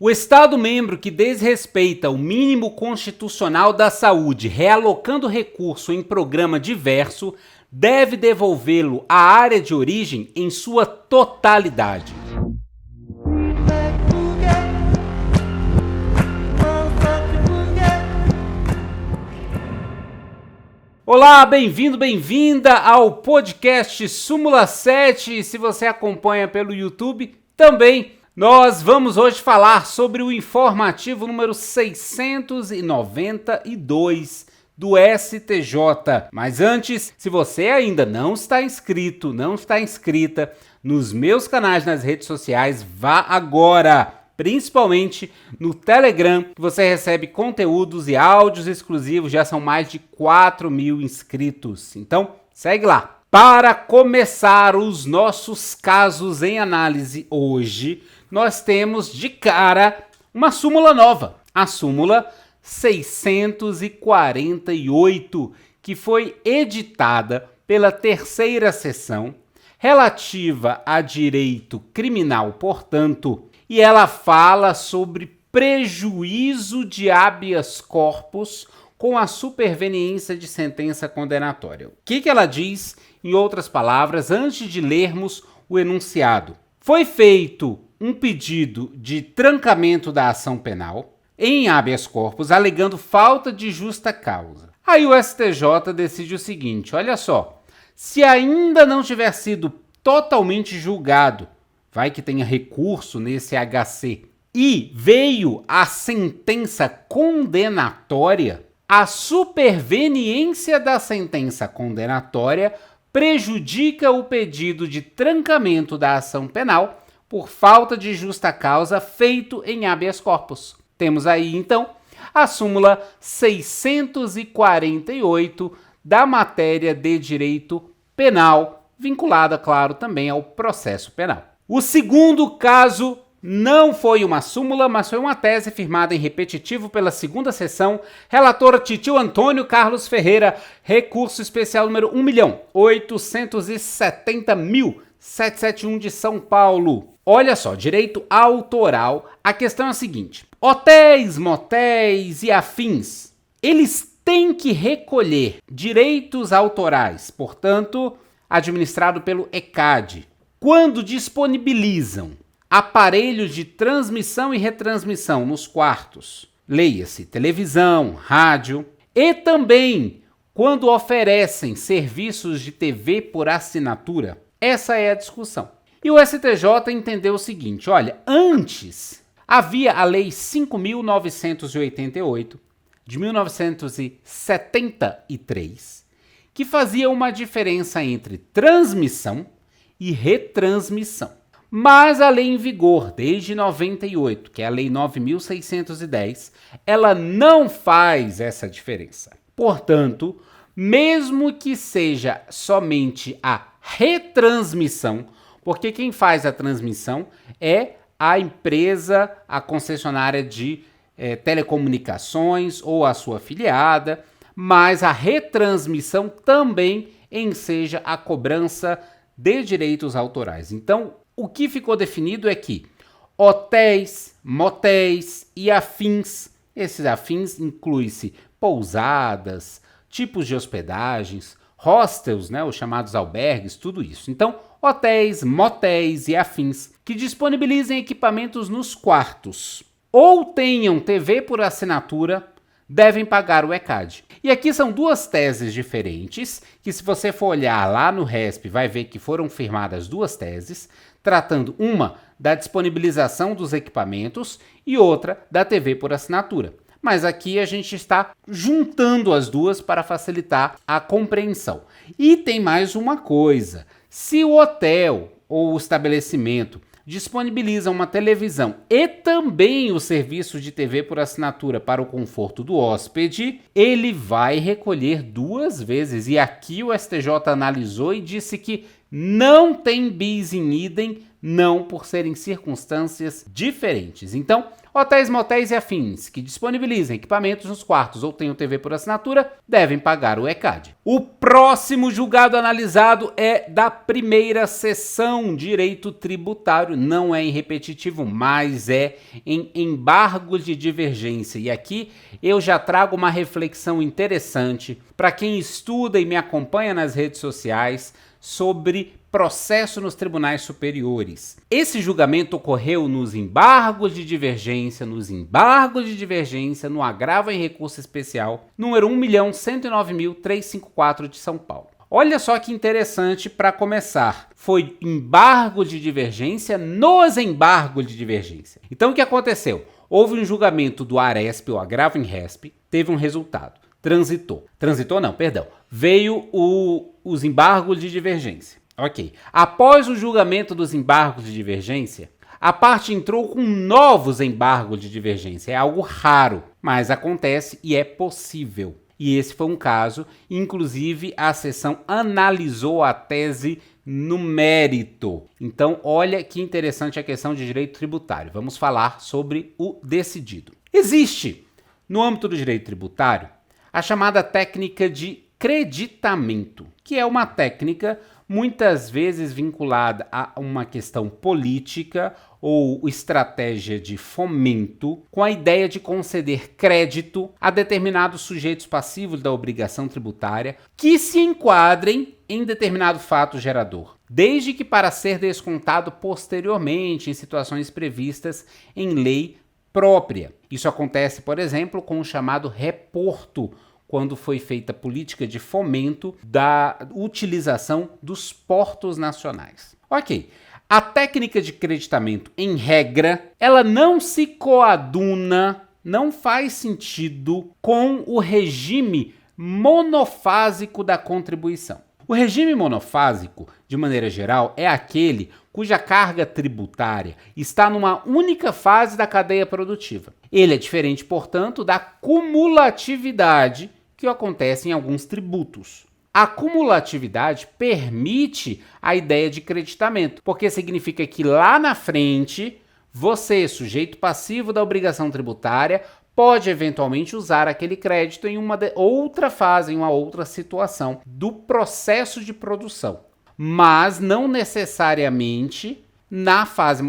O Estado-membro que desrespeita o mínimo constitucional da saúde, realocando recurso em programa diverso, deve devolvê-lo à área de origem em sua totalidade. Olá, bem-vindo, bem-vinda ao podcast Súmula 7. E se você acompanha pelo YouTube, também. Nós vamos hoje falar sobre o informativo número 692 do STJ. Mas antes, se você ainda não está inscrito, não está inscrita nos meus canais nas redes sociais, vá agora! Principalmente no Telegram, que você recebe conteúdos e áudios exclusivos, já são mais de 4.000 inscritos. Então, segue lá. Para começar os nossos casos em análise hoje, nós temos de cara uma súmula nova, a súmula 648, que foi editada pela terceira seção, relativa a direito criminal, portanto, e ela fala sobre prejuízo de habeas corpus com a superveniência de sentença condenatória. O que ela diz, em outras palavras, antes de lermos o enunciado? Foi feito um pedido de trancamento da ação penal em habeas corpus, alegando falta de justa causa. Aí o STJ decide o seguinte, olha só, se ainda não tiver sido totalmente julgado, vai que tenha recurso nesse HC, e veio a sentença condenatória, a superveniência da sentença condenatória prejudica o pedido de trancamento da ação penal por falta de justa causa feito em habeas corpus. Temos aí, então, a súmula 648 da matéria de direito penal, vinculada, claro, também ao processo penal. O segundo caso não foi uma súmula, mas foi uma tese firmada em repetitivo pela segunda sessão, relator Titio Antônio Carlos Ferreira, recurso especial número 1.870.771 de São Paulo. Olha só, direito autoral, a questão é a seguinte, hotéis, motéis e afins, eles têm que recolher direitos autorais, portanto, administrado pelo ECAD, quando disponibilizam aparelhos de transmissão e retransmissão nos quartos, leia-se televisão, rádio, e também quando oferecem serviços de TV por assinatura. Essa é a discussão. E o STJ entendeu o seguinte, olha, antes havia a Lei 5.988 de 1973, que fazia uma diferença entre transmissão e retransmissão. Mas a lei em vigor desde 98, que é a Lei 9.610, ela não faz essa diferença. Portanto, mesmo que seja somente a retransmissão, porque quem faz a transmissão é a empresa, a concessionária de telecomunicações ou a sua afiliada, mas a retransmissão também enseja a cobrança de direitos autorais. Então, o que ficou definido é que hotéis, motéis e afins, esses afins incluem-se pousadas, tipos de hospedagens, hostels, os chamados albergues, tudo isso. Então, hotéis, motéis e afins que disponibilizem equipamentos nos quartos ou tenham TV por assinatura, devem pagar o ECAD. E aqui são duas teses diferentes, que se você for olhar lá no RESP, vai ver que foram firmadas duas teses, tratando uma da disponibilização dos equipamentos e outra da TV por assinatura. Mas aqui a gente está juntando as duas para facilitar a compreensão. E tem mais uma coisa, se o hotel ou o estabelecimento disponibiliza uma televisão e também o serviço de TV por assinatura para o conforto do hóspede, ele vai recolher duas vezes. E aqui o STJ analisou e disse que não tem bis in idem não por serem circunstâncias diferentes. Então, hotéis, motéis e afins que disponibilizem equipamentos nos quartos ou tenham TV por assinatura devem pagar o ECAD. O próximo julgado analisado é da primeira seção, direito tributário. Não é em repetitivo, mas é em embargos de divergência. E aqui eu já trago uma reflexão interessante para quem estuda e me acompanha nas redes sociais sobre processo nos tribunais superiores. Esse julgamento ocorreu nos embargos de divergência, no agravo em recurso especial, número 1.109.354 de São Paulo. Olha só que interessante para começar. Foi embargo de divergência nos embargos de divergência. Então o que aconteceu? Houve um julgamento do ARESP, ou agravo em RESP, teve um resultado. Veio os embargos de divergência. Ok. Após o julgamento dos embargos de divergência, a parte entrou com novos embargos de divergência. É algo raro, mas acontece e é possível. E esse foi um caso, inclusive a seção analisou a tese no mérito. Então, olha que interessante a questão de direito tributário. Vamos falar sobre o decidido. Existe, no âmbito do direito tributário, a chamada técnica de creditamento, que é uma técnica muitas vezes vinculada a uma questão política ou estratégia de fomento, com a ideia de conceder crédito a determinados sujeitos passivos da obrigação tributária que se enquadrem em determinado fato gerador, desde que para ser descontado posteriormente em situações previstas em lei própria. Isso acontece, por exemplo, com o chamado reporto, quando foi feita política de fomento da utilização dos portos nacionais. Ok, a técnica de creditamento, em regra, ela não se coaduna, não faz sentido com o regime monofásico da contribuição. O regime monofásico, de maneira geral, é aquele cuja carga tributária está numa única fase da cadeia produtiva. Ele é diferente, portanto, da cumulatividade que acontece em alguns tributos. A cumulatividade permite a ideia de creditamento, porque significa que lá na frente, você, sujeito passivo da obrigação tributária, pode eventualmente usar aquele crédito em uma outra fase, em uma outra situação do processo de produção, mas não necessariamente na fase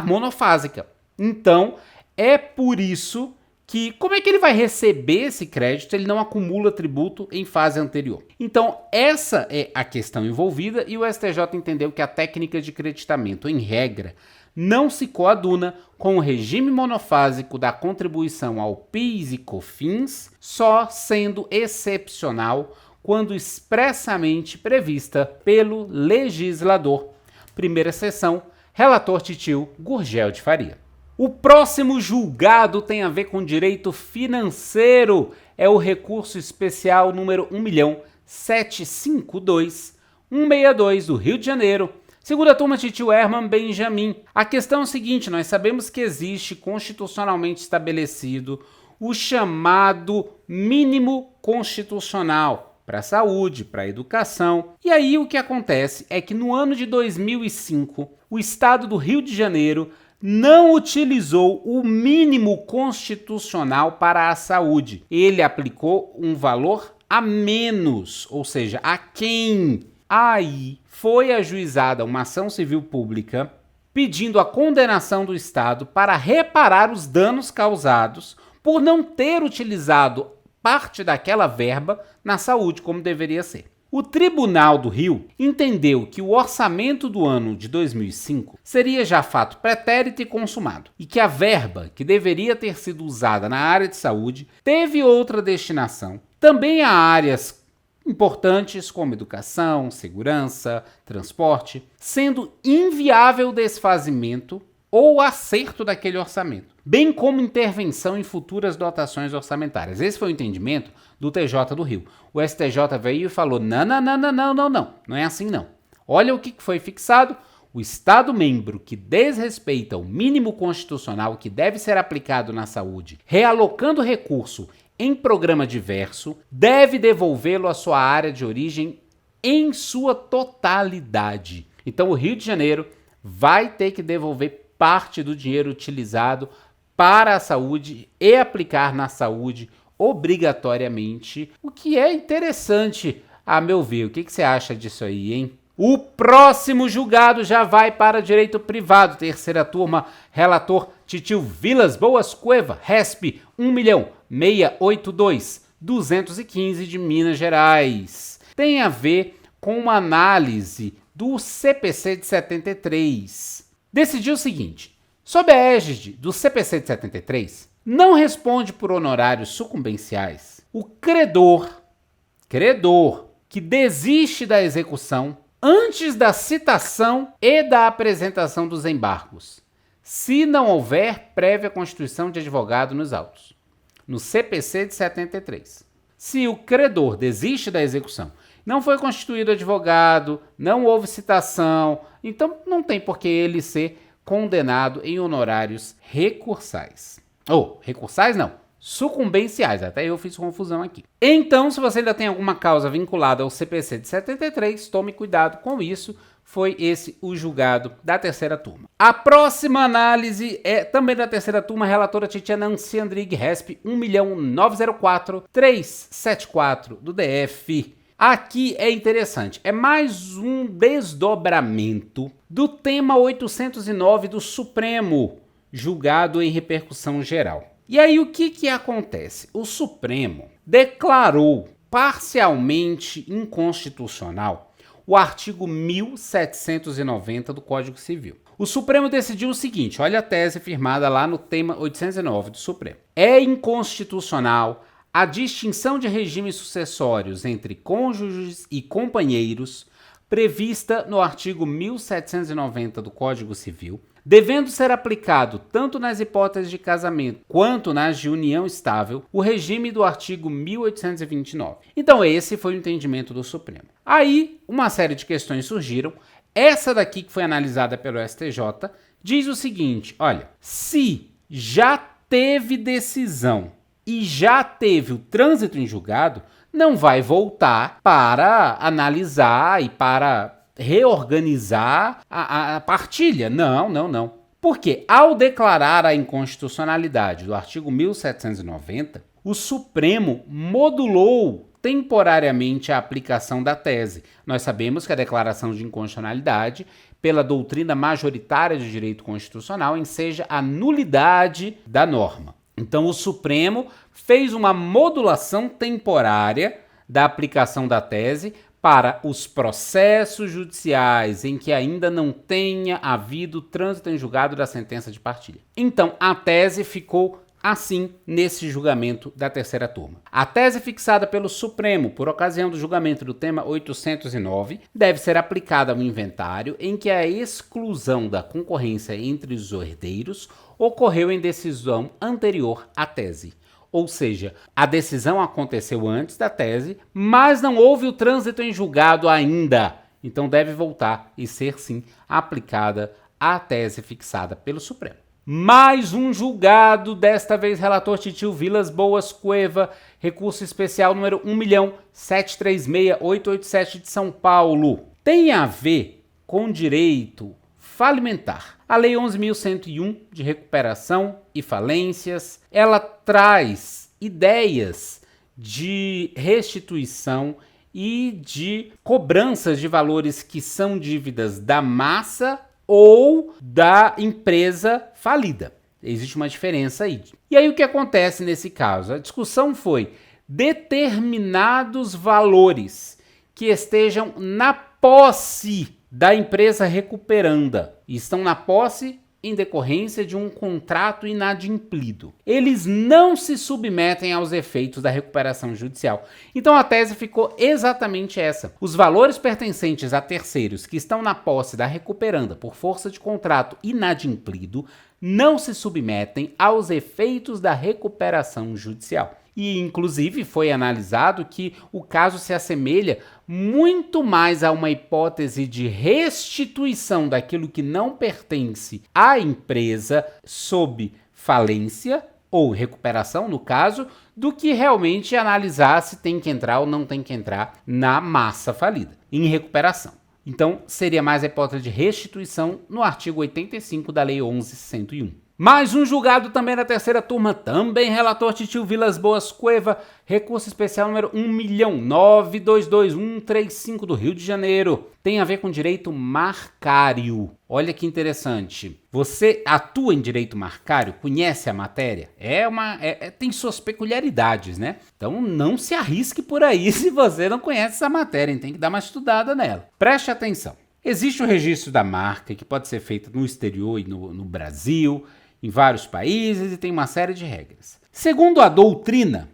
monofásica. Então, é por isso que, como é que ele vai receber esse crédito? Ele não acumula tributo em fase anterior. Então, essa é a questão envolvida e o STJ entendeu que a técnica de creditamento, em regra, não se coaduna com o regime monofásico da contribuição ao PIS e COFINS, só sendo excepcional quando expressamente prevista pelo legislador. Primeira seção, relator Titio Gurgel de Faria. O próximo julgado tem a ver com direito financeiro. É o recurso especial número 1.752.162 do Rio de Janeiro. Segunda turma, Titio Herman Benjamin. A questão é o seguinte, nós sabemos que existe constitucionalmente estabelecido o chamado mínimo constitucional para a saúde, para a educação. E aí o que acontece é que no ano de 2005, o estado do Rio de Janeiro não utilizou o mínimo constitucional para a saúde. Ele aplicou um valor a menos, ou seja, a quem. Aí foi ajuizada uma ação civil pública pedindo a condenação do Estado para reparar os danos causados por não ter utilizado parte daquela verba na saúde como deveria ser. O Tribunal do Rio entendeu que o orçamento do ano de 2005 seria já fato pretérito e consumado, e que a verba que deveria ter sido usada na área de saúde teve outra destinação, também a áreas importantes como educação, segurança, transporte, sendo inviável o desfazimento ou acerto daquele orçamento, bem como intervenção em futuras dotações orçamentárias. Esse foi o entendimento do TJ do Rio. O STJ veio e falou, não é assim não. Olha o que foi fixado, o Estado-membro que desrespeita o mínimo constitucional que deve ser aplicado na saúde, realocando recurso em programa diverso, deve devolvê-lo à sua área de origem em sua totalidade. Então o Rio de Janeiro vai ter que devolver parte do dinheiro utilizado para a saúde e aplicar na saúde obrigatoriamente, o que é interessante a meu ver. O que você acha disso aí, hein? O próximo julgado já vai para direito privado, terceira turma, relator Titio Vilas Boas Cueva, RESP 1.682.215 de Minas Gerais. Tem a ver com uma análise do CPC de 73. Decidiu o seguinte: sob a égide do CPC de 73, não responde por honorários sucumbenciais o credor que desiste da execução antes da citação e da apresentação dos embargos, se não houver prévia constituição de advogado nos autos. No CPC de 73. Se o credor desiste da execução, não foi constituído advogado, não houve citação, então não tem por que ele ser condenado em honorários recursais. Recursais não, sucumbenciais, até eu fiz confusão aqui. Então, se você ainda tem alguma causa vinculada ao CPC de 73, tome cuidado com isso. Foi esse o julgado da terceira turma. A próxima análise é também da terceira turma, relatora Titia Nancy Andrighi, RESP 1.904.374 do DF. Aqui é interessante, é mais um desdobramento do tema 809 do Supremo, julgado em repercussão geral. E aí o que acontece? O Supremo declarou parcialmente inconstitucional o artigo 1790 do Código Civil. O Supremo decidiu o seguinte, olha a tese firmada lá no tema 809 do Supremo. É inconstitucional a distinção de regimes sucessórios entre cônjuges e companheiros prevista no artigo 1790 do Código Civil, devendo ser aplicado tanto nas hipóteses de casamento quanto nas de união estável o regime do artigo 1829. Então esse foi o entendimento do Supremo. Aí uma série de questões surgiram. Essa daqui, que foi analisada pelo STJ, diz o seguinte, olha, se já teve decisão e já teve o trânsito em julgado, não vai voltar para analisar e para reorganizar a partilha. Não. Porque ao declarar a inconstitucionalidade do artigo 1790, o Supremo modulou temporariamente a aplicação da tese. Nós sabemos que a declaração de inconstitucionalidade, pela doutrina majoritária de direito constitucional, enseja a nulidade da norma. Então o Supremo fez uma modulação temporária da aplicação da tese para os processos judiciais em que ainda não tenha havido trânsito em julgado da sentença de partilha. Então, a tese ficou assim nesse julgamento da terceira turma. A tese fixada pelo Supremo por ocasião do julgamento do tema 809 deve ser aplicada ao inventário em que a exclusão da concorrência entre os herdeiros ocorreu em decisão anterior à tese. Ou seja, a decisão aconteceu antes da tese, mas não houve o trânsito em julgado ainda. Então deve voltar e ser, sim, aplicada a tese fixada pelo Supremo. Mais um julgado, desta vez relator Titio Vilas Boas Cueva, recurso especial número 1.736.887 de São Paulo. Tem a ver com direito falimentar. A Lei 11.101 de recuperação e falências, ela traz ideias de restituição e de cobranças de valores que são dívidas da massa ou da empresa falida. Existe uma diferença aí. E aí o que acontece nesse caso? A discussão foi determinados valores que estejam na posse da empresa recuperanda e estão na posse em decorrência de um contrato inadimplido. Eles não se submetem aos efeitos da recuperação judicial. Então a tese ficou exatamente essa. Os valores pertencentes a terceiros que estão na posse da recuperanda por força de contrato inadimplido não se submetem aos efeitos da recuperação judicial. E, inclusive, foi analisado que o caso se assemelha muito mais a uma hipótese de restituição daquilo que não pertence à empresa sob falência ou recuperação, no caso, do que realmente analisar se tem que entrar ou não tem que entrar na massa falida, em recuperação. Então, seria mais a hipótese de restituição no artigo 85 da Lei 11.101. Mais um julgado também da terceira turma, também relator Titio Vilas Boas Cueva, recurso especial número 1.922.135 do Rio de Janeiro. Tem a ver com direito marcário. Olha que interessante. Você atua em direito marcário? Conhece a matéria? Tem suas peculiaridades, né? Então não se arrisque por aí se você não conhece essa matéria, hein? Tem que dar uma estudada nela. Preste atenção. Existe o registro da marca, que pode ser feito no exterior e no Brasil, em vários países, e tem uma série de regras. Segundo a doutrina,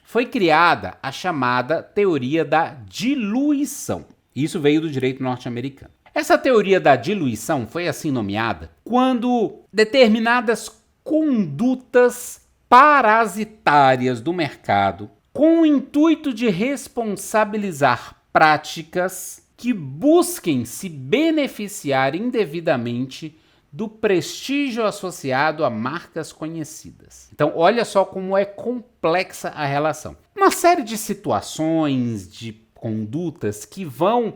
foi criada a chamada teoria da diluição. Isso veio do direito norte-americano. Essa teoria da diluição foi assim nomeada quando determinadas condutas parasitárias do mercado, com o intuito de responsabilizar práticas que busquem se beneficiar indevidamente do prestígio associado a marcas conhecidas. Então, olha só como é complexa a relação. Uma série de situações, de condutas que vão,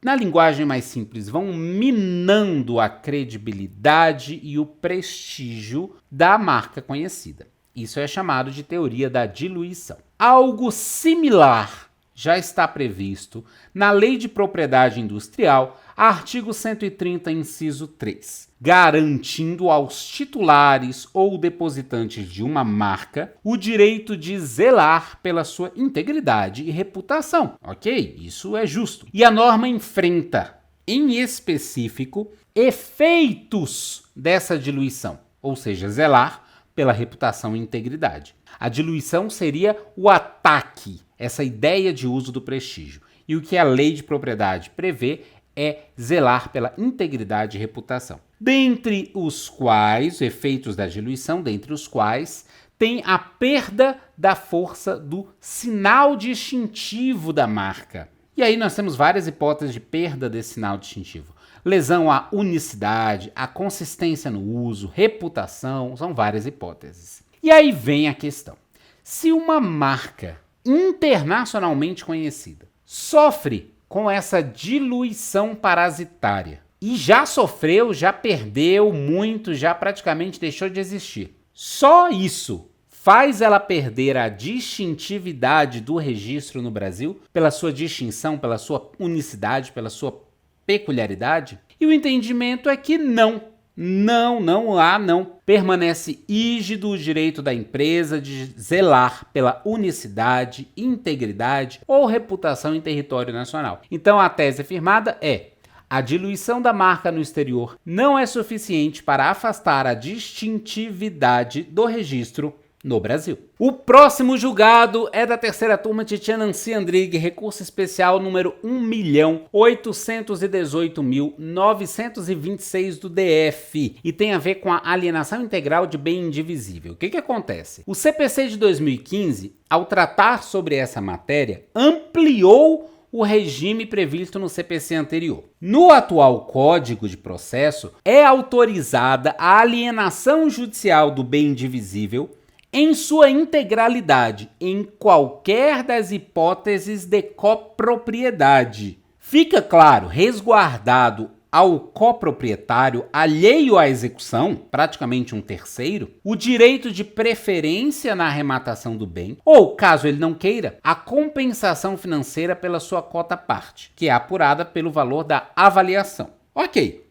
na linguagem mais simples, vão minando a credibilidade e o prestígio da marca conhecida. Isso é chamado de teoria da diluição. Algo similar já está previsto na Lei de Propriedade Industrial, artigo 130, inciso 3, garantindo aos titulares ou depositantes de uma marca o direito de zelar pela sua integridade e reputação. Ok? Isso é justo. E a norma enfrenta, em específico, efeitos dessa diluição, ou seja, zelar pela reputação e integridade. A diluição seria o ataque, essa ideia de uso do prestígio. E o que a lei de propriedade prevê é zelar pela integridade e reputação. Dentre os quais, efeitos da diluição, dentre os quais, tem a perda da força do sinal distintivo da marca. E aí nós temos várias hipóteses de perda desse sinal distintivo. Lesão à unicidade, à consistência no uso, reputação, são várias hipóteses. E aí vem a questão. Se uma marca internacionalmente conhecida sofre com essa diluição parasitária e já sofreu, já perdeu muito, já praticamente deixou de existir, só isso faz ela perder a distintividade do registro no Brasil pela sua distinção, pela sua unicidade, pela sua peculiaridade? E o entendimento é que não. Não. Permanece rígido o direito da empresa de zelar pela unicidade, integridade ou reputação em território nacional. Então a tese afirmada é: a diluição da marca no exterior não é suficiente para afastar a distintividade do registro no Brasil. O próximo julgado é da terceira turma Titianancy Andrighi, recurso especial número 1.818.926 do DF, e tem a ver com a alienação integral de bem indivisível. O que acontece? O CPC de 2015, ao tratar sobre essa matéria, ampliou o regime previsto no CPC anterior. No atual Código de Processo, é autorizada a alienação judicial do bem indivisível em sua integralidade, em qualquer das hipóteses de copropriedade. Fica claro, resguardado ao coproprietário alheio à execução, praticamente um terceiro, o direito de preferência na arrematação do bem, ou, caso ele não queira, a compensação financeira pela sua cota-parte, que é apurada pelo valor da avaliação. Ok.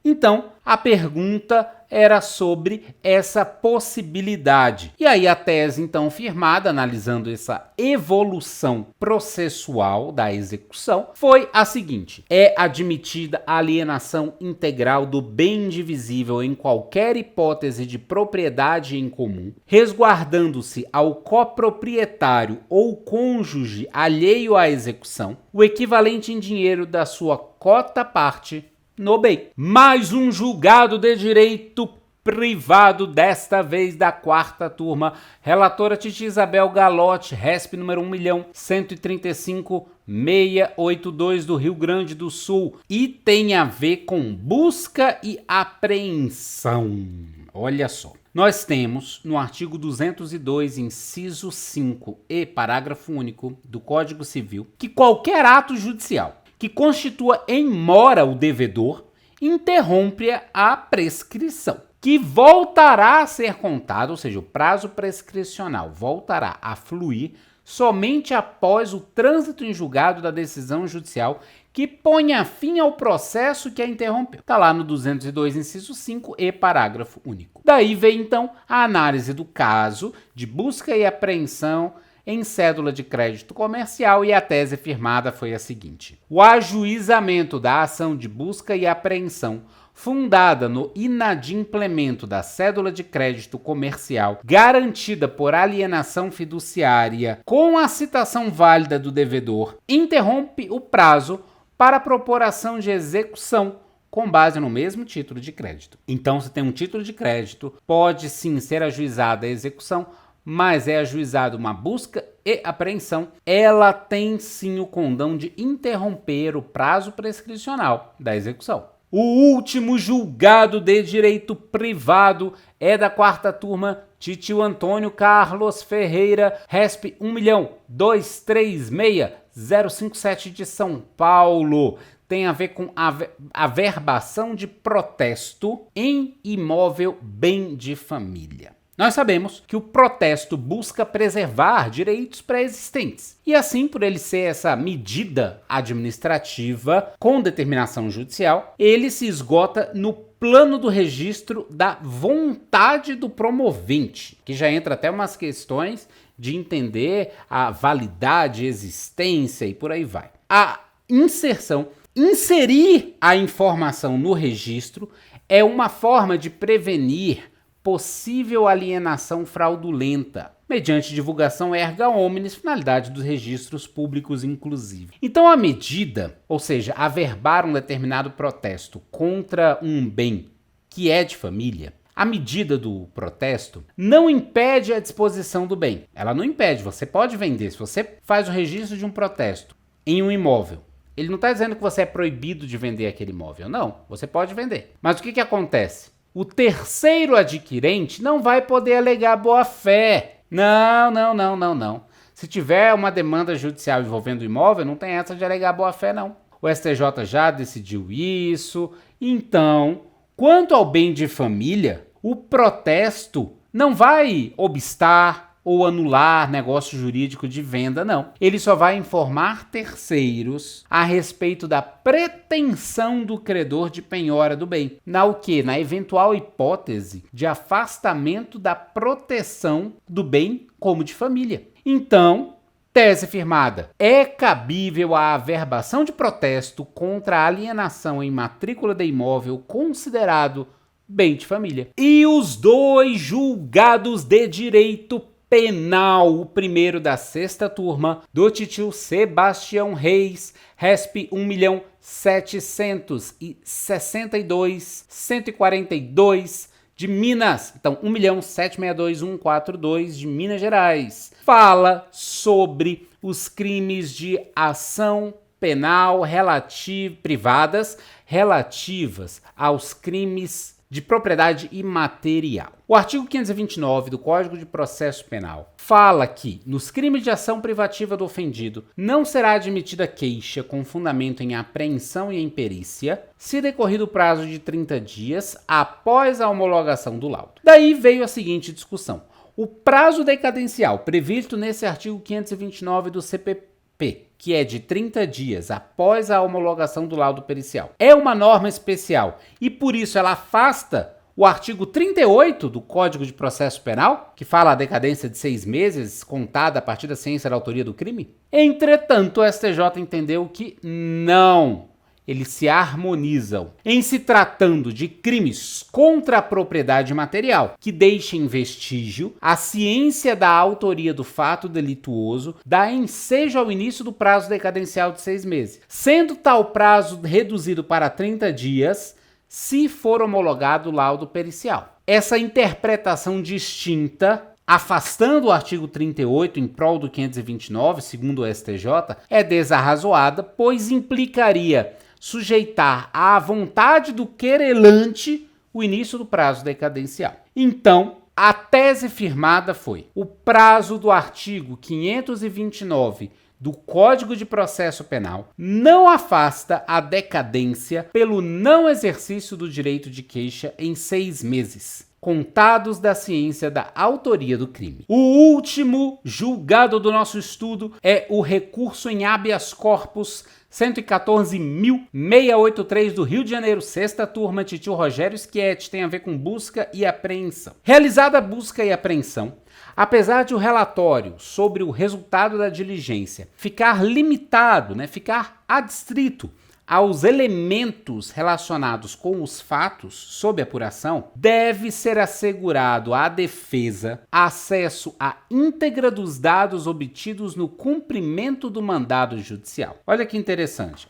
Então, a pergunta era sobre essa possibilidade. E aí a tese, então, firmada, analisando essa evolução processual da execução, foi a seguinte: é admitida a alienação integral do bem indivisível em qualquer hipótese de propriedade em comum, resguardando-se ao coproprietário ou cônjuge alheio à execução o equivalente em dinheiro da sua cota-parte no bem. Mais um julgado de direito privado, desta vez da quarta turma. Relatora Titi Isabel Galotti, RESP número 1.135.682 do Rio Grande do Sul. E tem a ver com busca e apreensão. Olha só. Nós temos no artigo 202, inciso 5 e parágrafo único do Código Civil, que qualquer ato judicial que constitua em mora o devedor, interrompe a prescrição, que voltará a ser contado, ou seja, o prazo prescricional voltará a fluir somente após o trânsito em julgado da decisão judicial que ponha fim ao processo que a interrompeu. Está lá no 202, inciso 5 e parágrafo único. Daí vem, então, a análise do caso de busca e apreensão em cédula de crédito comercial, e a tese firmada foi a seguinte: o ajuizamento da ação de busca e apreensão fundada no inadimplemento da cédula de crédito comercial garantida por alienação fiduciária com a citação válida do devedor interrompe o prazo para a proporação de execução com base no mesmo título de crédito. Então, se tem um título de crédito, pode sim ser ajuizada a execução, mas é ajuizada uma busca e apreensão, ela tem sim o condão de interromper o prazo prescricional da execução. O último julgado de direito privado é da 4ª turma Titio Antônio Carlos Ferreira, RESP 1.236.057 de São Paulo. Tem a ver com a averbação de protesto em imóvel bem de família. Nós sabemos que o protesto busca preservar direitos pré-existentes. E assim, por ele ser essa medida administrativa com determinação judicial, ele se esgota no plano do registro da vontade do promovente, que já entra até umas questões de entender a validade, existência e por aí vai. A inserção, inserir a informação no registro é uma forma de prevenir possível alienação fraudulenta, mediante divulgação erga omnes, finalidade dos registros públicos inclusive. Então a medida, ou seja, averbar um determinado protesto contra um bem que é de família, a medida do protesto não impede a disposição do bem. Ela não impede, você pode vender. Se você faz o registro de um protesto em um imóvel, ele não está dizendo que você é proibido de vender aquele imóvel, não, você pode vender. Mas o que acontece? O terceiro adquirente não vai poder alegar boa-fé. Não. Se tiver uma demanda judicial envolvendo o imóvel, não tem essa de alegar boa-fé, não. O STJ já decidiu isso. Então, quanto ao bem de família, o protesto não vai obstar ou anular negócio jurídico de venda, não. Ele só vai informar terceiros a respeito da pretensão do credor de penhora do bem. Na eventual hipótese de afastamento da proteção do bem como de família. Então, tese firmada. É cabível a averbação de protesto contra a alienação em matrícula de imóvel considerado bem de família. E os dois julgados de direito penal, o primeiro da 6ª turma, do titio Sebastião Reis, RESP 1.762.142 de Minas. Então, 1.762.142 de Minas Gerais. Fala sobre os crimes de ação penal privadas relativas aos crimes de propriedade imaterial. O artigo 529 do Código de Processo Penal fala que, nos crimes de ação privativa do ofendido, não será admitida queixa com fundamento em apreensão e em perícia, se decorrido o prazo de 30 dias após a homologação do laudo. Daí veio a seguinte discussão. O prazo decadencial previsto nesse artigo 529 do CPP, que é de 30 dias após a homologação do laudo pericial, é uma norma especial e, por isso, ela afasta o artigo 38 do Código de Processo Penal, que fala a decadência de 6 meses contada a partir da ciência da autoria do crime. Entretanto, o STJ entendeu que não. Eles se harmonizam. Em se tratando de crimes contra a propriedade material, que deixem vestígio, a ciência da autoria do fato delituoso dá ensejo ao início do prazo decadencial de 6 meses, sendo tal prazo reduzido para 30 dias, se for homologado o laudo pericial. Essa interpretação distinta, afastando o artigo 38 em prol do 529, segundo o STJ, é desarrazoada, pois implicaria sujeitar à vontade do querelante o início do prazo decadencial. Então, a tese firmada foi: o prazo do artigo 529 do Código de Processo Penal não afasta a decadência pelo não exercício do direito de queixa em 6 meses, contados da ciência da autoria do crime. O último julgado do nosso estudo é o recurso em habeas corpus 114.683 do Rio de Janeiro, sexta turma, Titio Rogério Schietti, tem a ver com busca e apreensão. Realizada a busca e apreensão, apesar de o relatório sobre o resultado da diligência ficar limitado, ficar adstrito aos elementos relacionados com os fatos sob apuração, deve ser assegurado à defesa acesso à íntegra dos dados obtidos no cumprimento do mandado judicial. Olha que interessante,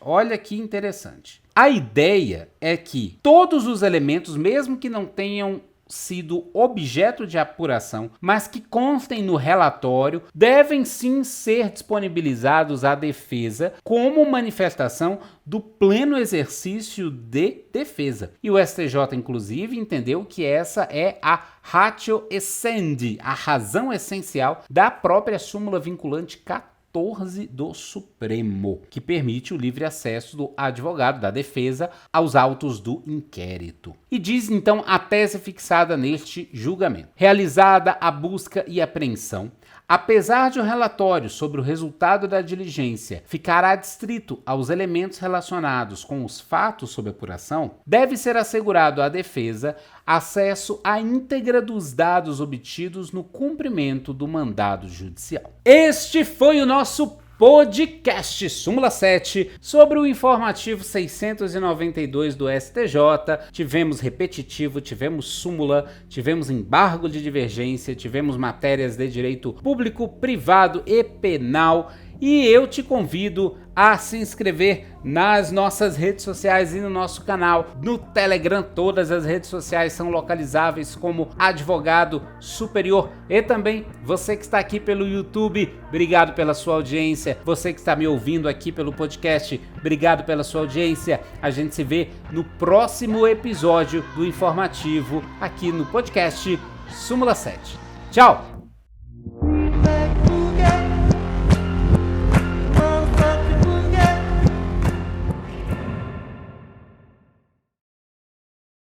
A ideia é que todos os elementos, mesmo que não tenham sido objeto de apuração, mas que constem no relatório, devem sim ser disponibilizados à defesa como manifestação do pleno exercício de defesa. E o STJ, inclusive, entendeu que essa é a ratio essendi, a razão essencial da própria súmula vinculante 14 do Supremo, que permite o livre acesso do advogado da defesa aos autos do inquérito. E diz então a tese fixada neste julgamento. Realizada a busca e apreensão, apesar de o relatório sobre o resultado da diligência ficar adstrito aos elementos relacionados com os fatos sob apuração, deve ser assegurado à defesa acesso à íntegra dos dados obtidos no cumprimento do mandado judicial. Este foi o nosso podcast Súmula 7 sobre o informativo 692 do STJ. Tivemos repetitivo, tivemos súmula, tivemos embargo de divergência, tivemos matérias de direito público, privado e penal. E eu te convido a se inscrever nas nossas redes sociais e no nosso canal no Telegram. Todas as redes sociais são localizáveis como Advogado Superior. E também você que está aqui pelo YouTube, obrigado pela sua audiência. Você que está me ouvindo aqui pelo podcast, obrigado pela sua audiência. A gente se vê no próximo episódio do informativo aqui no podcast Súmula 7. Tchau!